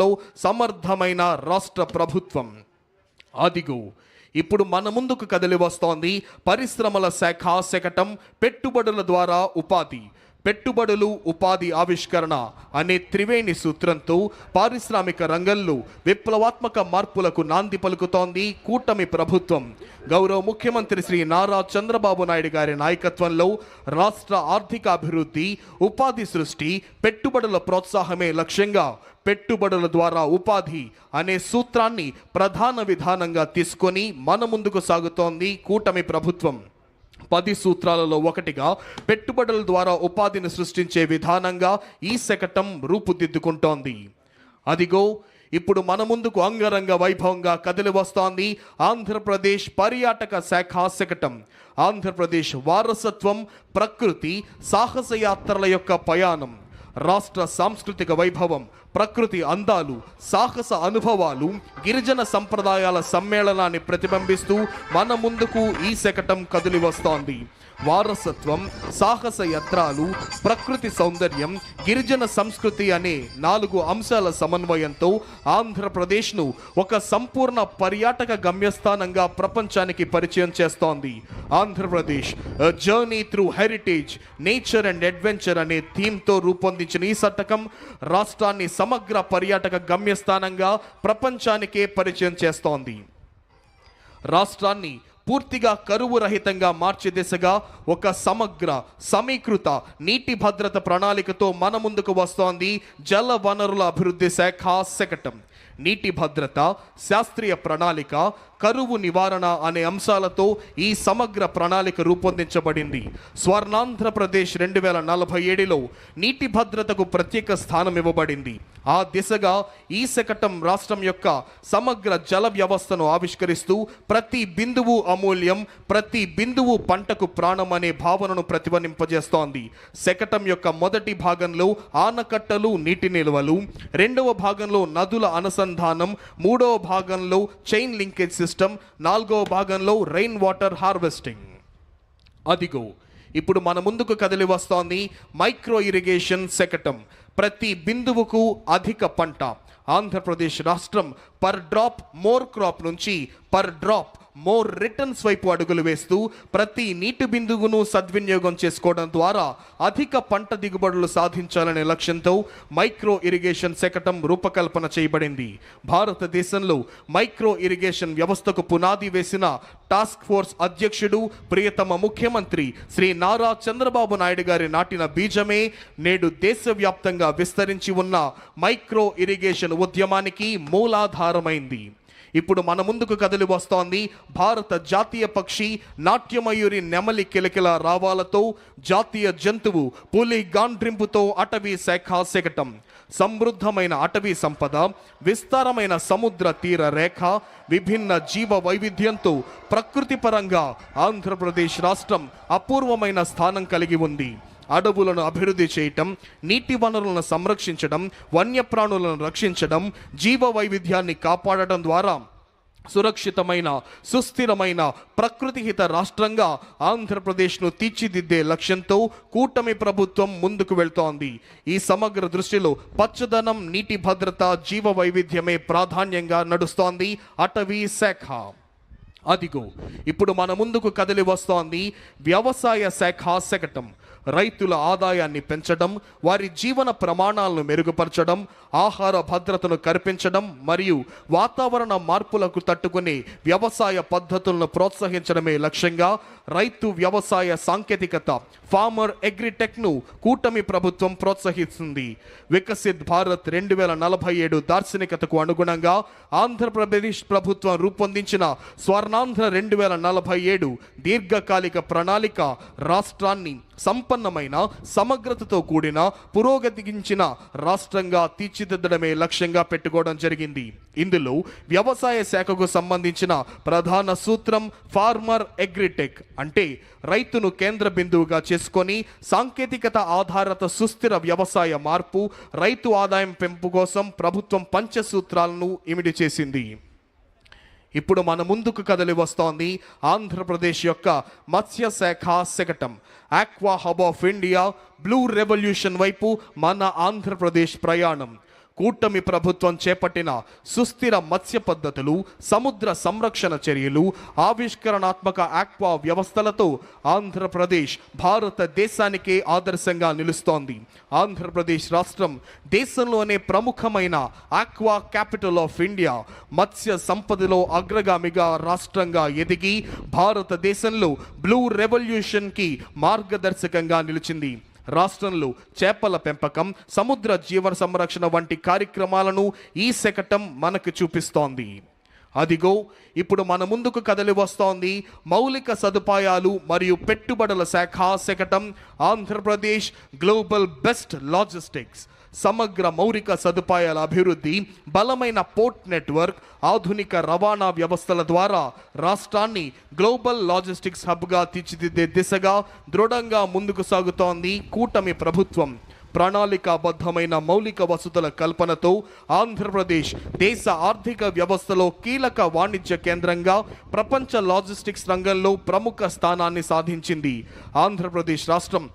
లో సమర్థమైన రాష్ట్ర ప్రభుత్వం. అదిగో ఇప్పుడు మన ముందుకు కదిలి వస్తోంది పరిశ్రమల శాఖ శకటం, పెట్టుబడుల ద్వారా ఉపాధి. పెట్టుబడులు, ఉపాధి, ఆవిష్కరణ అనే త్రివేణి సూత్రంతో పారిశ్రామిక రంగంలో విప్లవాత్మక మార్పులకు నాంది పలుకుతోంది కూటమి ప్రభుత్వం. గౌరవ ముఖ్యమంత్రి శ్రీ నారా చంద్రబాబు నాయుడు గారి నాయకత్వంలో రాష్ట్ర ఆర్థిక అభివృద్ధి, ఉపాధి సృష్టి, పెట్టుబడుల ప్రోత్సాహమే లక్ష్యంగా పెట్టుబడుల ద్వారా ఉపాధి అనే సూత్రాన్ని ప్రధాన విధానంగా తీసుకొని మన ముందుకు సాగుతోంది కూటమి ప్రభుత్వం. 10 సూత్రాలలో ఒకటిగా పెట్టుబడుల ద్వారా ఉపాధిని సృష్టించే విధానంగా ఈ శకటం రూపుదిద్దుకుంటోంది. అదిగో ఇప్పుడు మన ముందుకు అంగరంగ వైభవంగా కదిలి వస్తోంది ఆంధ్రప్రదేశ్ పర్యాటక శాఖ శకటం. ఆంధ్రప్రదేశ్ వారసత్వం, ప్రకృతి, సాహస యాత్రల యొక్క ప్రయాణం, రాష్ట్ర సాంస్కృతిక వైభవం, ప్రకృతి అందాలు, సాహస అనుభవాలు, గిరిజన సంప్రదాయాల సమ్మేళనాన్ని ప్రతిబింబిస్తూ మన ముందుకు ఈ శకటం కదిలి వస్తోంది. వారసత్వం, సాహస యాత్రలు, ప్రకృతి సౌందర్యం, గిరిజన సంస్కృతి అనే 4 అంశాల సమన్వయంతో ఆంధ్రప్రదేశ్ను ఒక సంపూర్ణ పర్యాటక గమ్యస్థానంగా ప్రపంచానికి పరిచయం చేస్తోంది. Andhra Pradesh journey through heritage, nature and adventure అనే థీమ్తో రూపొందించిన ఈ శతకం రాష్ట్రాన్ని సమగ్ర పర్యాటక గమ్యస్థానంగా ప్రపంచానికే పరిచయం చేస్తోంది. రాష్ట్రాన్ని పూర్తిగా కరువు రహితంగా మార్చే దిశగా ఒక సమగ్ర, సమీకృత నీటి భద్రత ప్రణాళికతో మన ముందుకు వస్తోంది జల వనరుల అభివృద్ధి శాఖ శకటం. నీటి భద్రత, శాస్త్రీయ ప్రణాళిక, కరువు నివారణ అనే అంశాలతో ఈ సమగ్ర ప్రణాళిక రూపొందించబడింది. స్వర్ణాంధ్రప్రదేశ్ 2047లో నీటి భద్రతకు ప్రత్యేక స్థానం ఇవ్వబడింది. ఆ దిశగా ఈ శకటం రాష్ట్రం యొక్క సమగ్ర జల వ్యవస్థను ఆవిష్కరిస్తూ ప్రతి బిందువు అమూల్యం, ప్రతి బిందువు పంటకు ప్రాణం అనే భావనను ప్రతిధ్వనింపజేస్తోంది. శకటం యొక్క మొదటి భాగంలో ఆనకట్టలు, నీటి నిల్వలు, రెండవ భాగంలో నదుల అనుసంధానం, మూడవ భాగంలో చైన్ లింకేజ్ సిస్టమ్, 4వ భాగంలో రెయిన్ వాటర్ హార్వెస్టింగ్. అదిగో ఇప్పుడు మన ముందుకు కదిలి వస్తోంది మైక్రో ఇరిగేషన్ శకటం. ప్రతి బిందువుకు అధిక పంట. ఆంధ్రప్రదేశ్ రాష్ట్రం పర్ డ్రాప్ మోర్ క్రాప్ నుంచి పర్ డ్రాప్ మోర్ రిటర్న్స్ వైపు అడుగులు వేస్తూ ప్రతి నీటి బిందువును సద్వినియోగం చేసుకోవడం ద్వారా అధిక పంట దిగుబడులు సాధించాలనే లక్ష్యంతో మైక్రో ఇరిగేషన్ శకటం రూపకల్పన చేయబడింది. భారతదేశంలో మైక్రో ఇరిగేషన్ వ్యవస్థకు పునాది వేసిన టాస్క్ ఫోర్స్ అధ్యక్షుడు, ప్రియతమ ముఖ్యమంత్రి శ్రీ నారా చంద్రబాబు నాయుడు గారి నాటిన బీజమే నేడు దేశవ్యాప్తంగా విస్తరించి ఉన్న మైక్రో ఇరిగేషన్ ఉద్యమానికి మూలాధారమైంది. ఇప్పుడు మన ముందుకు కదిలి వస్తోంది భారత జాతీయ పక్షి నాట్యమయూరి నెమలి కిలకిల రావాలతో, జాతీయ జంతువు పులి గాండ్రింపుతో అటవీ శాఖ శకటం. సమృద్ధమైన అటవీ సంపద, విస్తారమైన సముద్ర తీర రేఖ, విభిన్న జీవ వైవిధ్యంతో ప్రకృతి పరంగా ఆంధ్రప్రదేశ్ రాష్ట్రం అపూర్వమైన స్థానం కలిగి ఉంది. అడవులను అభివృద్ధి చేయటం, నీటి వనరులను సంరక్షించడం, వన్యప్రాణులను రక్షించడం, జీవ వైవిధ్యాన్ని కాపాడటం ద్వారా సురక్షితమైన, సుస్థిరమైన, ప్రకృతిహిత రాష్ట్రంగా ఆంధ్రప్రదేశ్ను తీర్చిదిద్దే లక్ష్యంతో కూటమి ప్రభుత్వం ముందుకు వెళ్తోంది. ఈ సమగ్ర దృష్టిలో పచ్చదనం, నీటి భద్రత, జీవ వైవిధ్యమే ప్రాధాన్యంగా నడుస్తోంది అటవీ శాఖ. అదిగో ఇప్పుడు మన ముందుకు కదిలి వస్తోంది వ్యవసాయ శాఖ శకటం. రైతుల ఆదాయాన్ని పెంచడం, వారి జీవన ప్రమాణాలను మెరుగుపరచడం, ఆహార భద్రతను కల్పించడం మరియు వాతావరణ మార్పులకు తట్టుకునే వ్యవసాయ పద్ధతులను ప్రోత్సహించడమే లక్ష్యంగా రైతు వ్యవసాయ సాంకేతికత, ఫార్మర్ అగ్రిటెక్ను కూటమి ప్రభుత్వం ప్రోత్సహిస్తుంది. వికసిత్ భారత్ 2047 దార్శనికతకు అనుగుణంగా ఆంధ్రప్రదేశ్ ప్రభుత్వం రూపొందించిన స్వర్ణాంధ్ర 2047 దీర్ఘకాలిక ప్రణాళిక రాష్ట్రాన్ని సంపన్నమైన, సమగ్రతతో కూడిన, పురోగతించిన రాష్ట్రంగా తీర్చిదిద్దడమే లక్ష్యంగా పెట్టుకోవడం జరిగింది. ఇందులో వ్యవసాయ శాఖకు సంబంధించిన ప్రధాన సూత్రం ఫార్మర్ అగ్రిటెక్, అంటే రైతును కేంద్ర బిందువుగా చేసుకొని సాంకేతికత ఆధారిత సుస్థిర వ్యవసాయ మార్పు, రైతు ఆదాయం పెంపు కోసం ప్రభుత్వం పంచసూత్రాలను ఇమిడి చేసింది. ఇప్పుడు మన ముందుకు కదిలి వస్తోంది ఆంధ్రప్రదేశ్ యొక్క మత్స్య శాఖ శకటం. Aqua hub of India, blue revolution వైపు మన ఆంధ్రప్రదేశ్ ప్రయాణం. కూటమి ప్రభుత్వం చేపట్టిన సుస్థిర మత్స్య పద్ధతులు, సముద్ర సంరక్షణ చర్యలు, ఆవిష్కరణాత్మక ఆక్వా వ్యవస్థలతో ఆంధ్రప్రదేశ్ భారతదేశానికే ఆదర్శంగా నిలుస్తోంది. ఆంధ్రప్రదేశ్ రాష్ట్రం దేశంలోనే ప్రముఖమైన ఆక్వా క్యాపిటల్ ఆఫ్ ఇండియా, మత్స్య సంపదలో అగ్రగామిగా రాష్ట్రంగా ఎదిగి భారతదేశంలో బ్లూ రెవల్యూషన్కి మార్గదర్శకంగా నిలిచింది. రాష్ట్రంలో చేపల పెంపకం, సముద్ర జీవ సంరక్షణ వంటి కార్యక్రమాలను ఈ శకటం మనకు చూపిస్తోంది. అదిగో ఇప్పుడు మన ముందుకు కదలి వస్తోంది మౌలిక సదుపాయాలు మరియు పెట్టుబడుల శాఖ శకటం ఆంధ్రప్రదేశ్ గ్లోబల్ బెస్ట్ లాజిస్టిక్స్. సమగ్ర మౌలిక సదుపాయాల అభివృద్ధి, బలమైన పోర్ట్ నెట్వర్క్, ఆధునిక రవాణా వ్యవస్థల ద్వారా రాష్ట్రాన్ని గ్లోబల్ లాజిస్టిక్స్ హబ్గా తీర్చిదిద్దే దిశగా దృఢంగా ముందుకు సాగుతోంది కూటమి ప్రభుత్వం. ప్రణాళికాబద్ధమైన మౌలిక వసతుల కల్పనతో ఆంధ్రప్రదేశ్ దేశ ఆర్థిక వ్యవస్థలో కీలక వాణిజ్య కేంద్రంగా ప్రపంచ లాజిస్టిక్స్ రంగంలో ప్రముఖ స్థానాన్ని సాధించింది. ఆంధ్రప్రదేశ్ రాష్ట్రం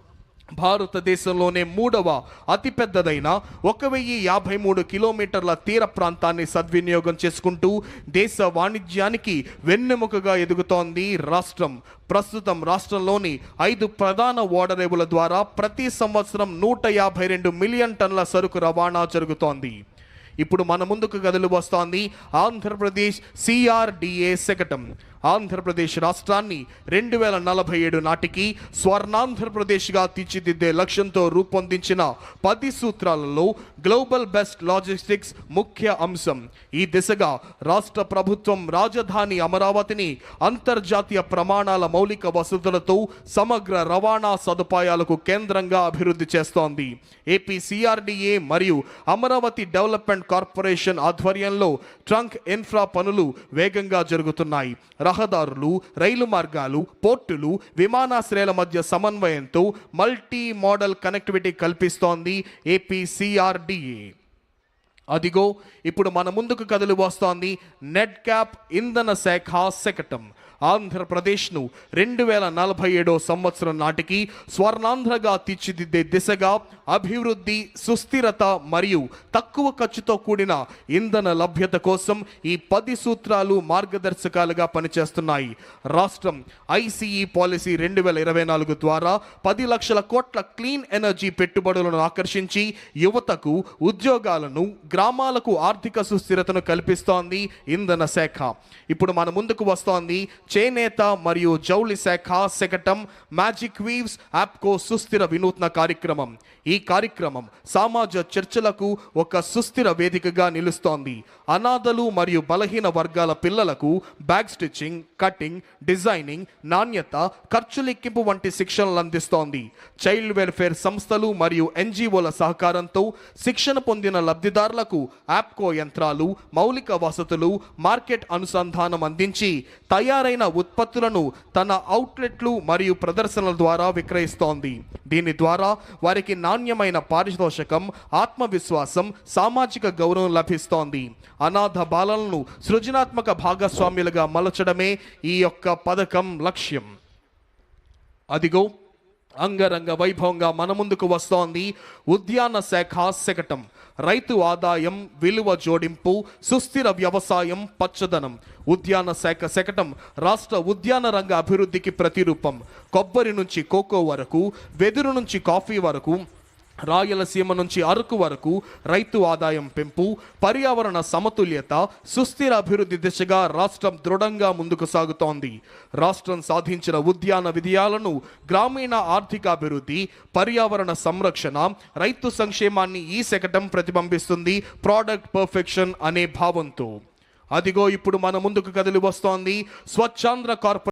భారతదేశంలోనే 3వ అతిపెద్దదైన 1053 కిలోమీటర్ల తీర ప్రాంతాన్ని సద్వినియోగం చేసుకుంటూ దేశ వాణిజ్యానికి వెన్నెముకగా ఎదుగుతోంది రాష్ట్రం. ప్రస్తుతం రాష్ట్రంలోని 5 ప్రధాన ఓడరేవుల ద్వారా ప్రతి సంవత్సరం 152 మిలియన్ టన్నుల సరుకు రవాణా జరుగుతోంది. ఇప్పుడు మన ముందుకు కదులు వస్తోంది ఆంధ్రప్రదేశ్ CRDA శకటం. ఆంధ్రప్రదేశ్ రాష్ట్రాన్ని 2047 నాటికి స్వర్ణాంధ్రప్రదేశ్గా తీర్చిదిద్దే లక్ష్యంతో రూపొందించిన 10 సూత్రాలలో గ్లోబల్ బెస్ట్ లాజిస్టిక్స్ ముఖ్య అంశం. ఈ దిశగా రాష్ట్ర ప్రభుత్వం రాజధాని అమరావతిని అంతర్జాతీయ ప్రమాణాల మౌలిక వసతులతో సమగ్ర రవాణా సదుపాయాలకు కేంద్రంగా అభివృద్ధి చేస్తోంది. ఏపీ CRDA మరియు అమరావతి డెవలప్మెంట్ కార్పొరేషన్ ఆధ్వర్యంలో ట్రంక్ ఇన్ఫ్రా పనులు వేగంగా జరుగుతున్నాయి. రహదారులు, రైలు మార్గాలు, పోర్టులు, విమానాశ్రయాల మధ్య సమన్వయంతో మల్టీ మోడల్ కనెక్టివిటీ కల్పిస్తోంది ఏపీ CRDA. అదిగో ఇప్పుడు మన ముందుకు కదులు వస్తోంది నెట్ క్యాప్ ఇంధన శాఖ శకటం. ఆంధ్రప్రదేశ్ను 2047 సంవత్సరం నాటికి స్వర్ణాంధ్రగా తీర్చిదిద్దే దిశగా అభివృద్ధి, సుస్థిరత మరియు తక్కువ ఖర్చుతో కూడిన ఇంధన లభ్యత కోసం ఈ 10 సూత్రాలు మార్గదర్శకాలుగా పనిచేస్తున్నాయి. రాష్ట్రం ICE పాలసీ 2024 ద్వారా 10 లక్షల కోట్ల క్లీన్ ఎనర్జీ పెట్టుబడులను ఆకర్షించి యువతకు ఉద్యోగాలను, గ్రామాలకు ఆర్థిక సుస్థిరతను కల్పిస్తోంది ఇంధన శాఖ. ఇప్పుడు మన ముందుకు వస్తోంది చేనేత మరియు జౌళి శాఖ శకటం మ్యాజిక్ వీవ్స్ యాప్కో సుస్థిర వినూత్న కార్యక్రమం. ఈ కార్యక్రమం సమాజ చర్చలకు ఒక సుస్థిర వేదికగా నిలుస్తోంది. అనాథలు మరియు బలహీన వర్గాల పిల్లలకు బ్యాగ్ స్టిచ్చింగ్, కటింగ్, డిజైనింగ్, నాణ్యత, ఖర్చు లెక్కింపు వంటి శిక్షణలు అందిస్తోంది. చైల్డ్ వెల్ఫేర్ సంస్థలు మరియు NGOల సహకారంతో శిక్షణ పొందిన లబ్ధిదారులకు యాప్కో యంత్రాలు, మౌలిక వసతులు, మార్కెట్ అనుసంధానం అందించి తయారైన ఉత్పత్తులను తన అవుట్లెట్లు మరియు ప్రదర్శనల ద్వారా విక్రయిస్తోంది. దీని ద్వారా వారికి నాణ్యమైన పారితోషికం, ఆత్మవిశ్వాసం, సామాజిక గౌరవం లభిస్తోంది. అనాథ బాలలను సృజనాత్మక భాగస్వామ్యులుగా మలచడమే ఈ యొక్క పథకం లక్ష్యం. అదిగో అంగరంగ వైభవంగా మన ముందుకు వస్తోంది ఉద్యాన శాఖ శకటం. రైతు ఆదాయం, విలువ జోడింపు, సుస్థిర వ్యవసాయం, పచ్చదనం. ఉద్యాన శాఖ శకటం రాష్ట్ర ఉద్యాన రంగ అభివృద్ధికి ప్రతిరూపం. కొబ్బరి నుంచి కోకో వరకు, వెదురు నుంచి కాఫీ వరకు, రాయలసీమ నుంచి అరకు వరకు రైతు ఆదాయం పెంపు, పర్యావరణ సమతుల్యత, సుస్థిర అభివృద్ధి దిశగా రాష్ట్రం దృఢంగా ముందుకు సాగుతోంది. రాష్ట్రం సాధించిన ఉద్యాన విజయాలను గ్రామీణ ఆర్థికాభివృద్ధి, పర్యావరణ సంరక్షణ, రైతు సంక్షేమాన్ని ఈ శకటం ప్రతిబింబిస్తుంది ప్రోడక్ట్ పర్ఫెక్షన్ అనే భావంతో. అదిగో ఇప్పుడు మన ముందుకు కదిలి వస్తోంది స్వచ్ఛాంధ్ర కార్పొరేషన్